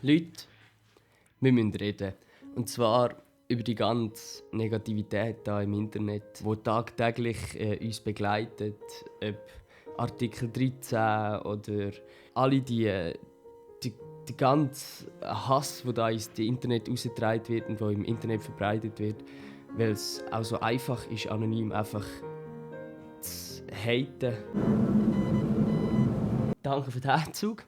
Leute, wir müssen reden. Und zwar über die ganze Negativität da im Internet, die tagtäglich uns begleitet. Ob Artikel 13 oder alle die ganze Hass, der da ins Internet ausgetragen wird und der im Internet verbreitet wird. Weil es auch so einfach ist, anonym einfach zu haten. Danke für den Einzug.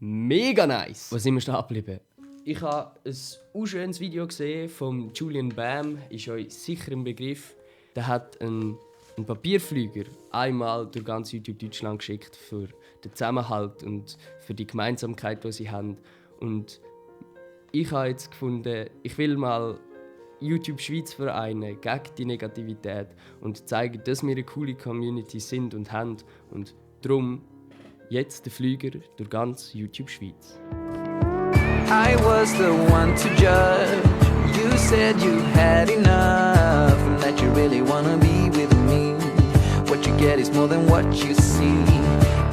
Mega nice! Wo sind wir stehen geblieben? Ich habe ein schönes Video gesehen von Julian Bam, ist euch sicher im Begriff. Der hat einen Papierflieger einmal durch ganz YouTube Deutschland geschickt für den Zusammenhalt und für die Gemeinsamkeit, die sie haben. Und ich habe jetzt gefunden, ich will mal YouTube Schweiz vereinen gegen die Negativität und zeigen, dass wir eine coole Community sind und haben. Und darum jetzt der Flüger durch ganz YouTube Schweiz. I was the one to judge. You said you had enough and that you really wanna be with me. What you get is more than what you see.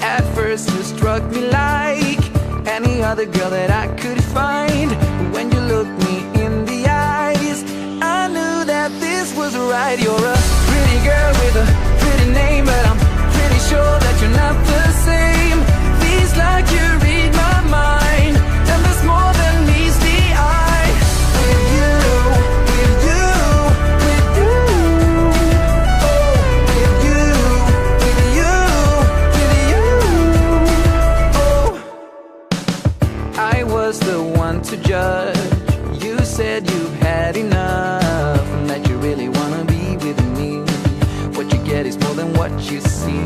At first you struck me like any other girl that I could find. When you looked me in the eyes, I knew that this was right. You're a pretty girl with a pretty name, but I'm pretty sure that you're not the same. Feels like you read my mind, and there's more than meets the eye. With you, with you, with you, oh, with you, with you, with you, oh. I was the one to judge. You said you've had enough and that you really wanna be with me. What you get is more than what you see.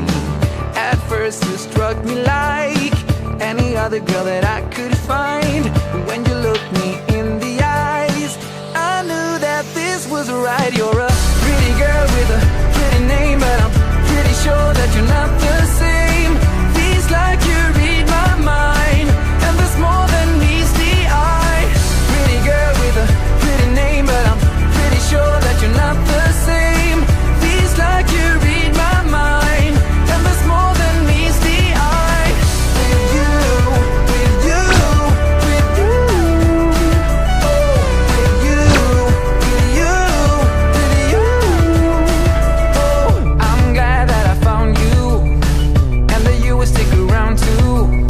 At first you struck me like any other girl that I could find. When you looked me in the eyes, I knew that this was right. You're a pretty girl with a pretty name, but I'm pretty sure that you're not the same. Feels like you read my mind, and there's more than meets the eye. Pretty girl with a pretty name, but I'm pretty sure that you're not the same. Feels like you read my mind, and there's more than meets the eye. With you, with you, with you, oh, with you, with you, with you, oh. I'm glad that I found you, and that you will stick around too.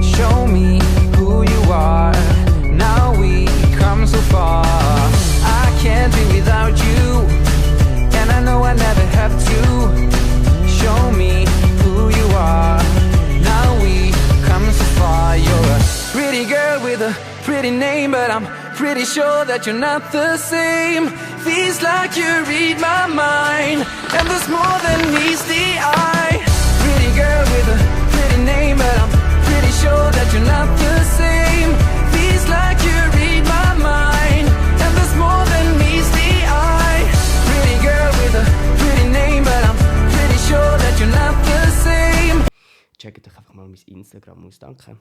Show me who you are. Now we come so far. I can't be without you, and I know I never have to. Show me who you are. Now we come so far. You're a pretty girl with a pretty name, but I'm pretty sure that you're not the same. Feels like you read my mind, and there's more than meets the eye. Pretty girl with a pretty name, but I'm pretty sure that you're not the same. Feels like you read my mind, and there's more than meets the eye. Pretty girl with a pretty name, but I'm pretty sure that you're not the same. Checkt doch einfach mal mein Instagram aus, danke.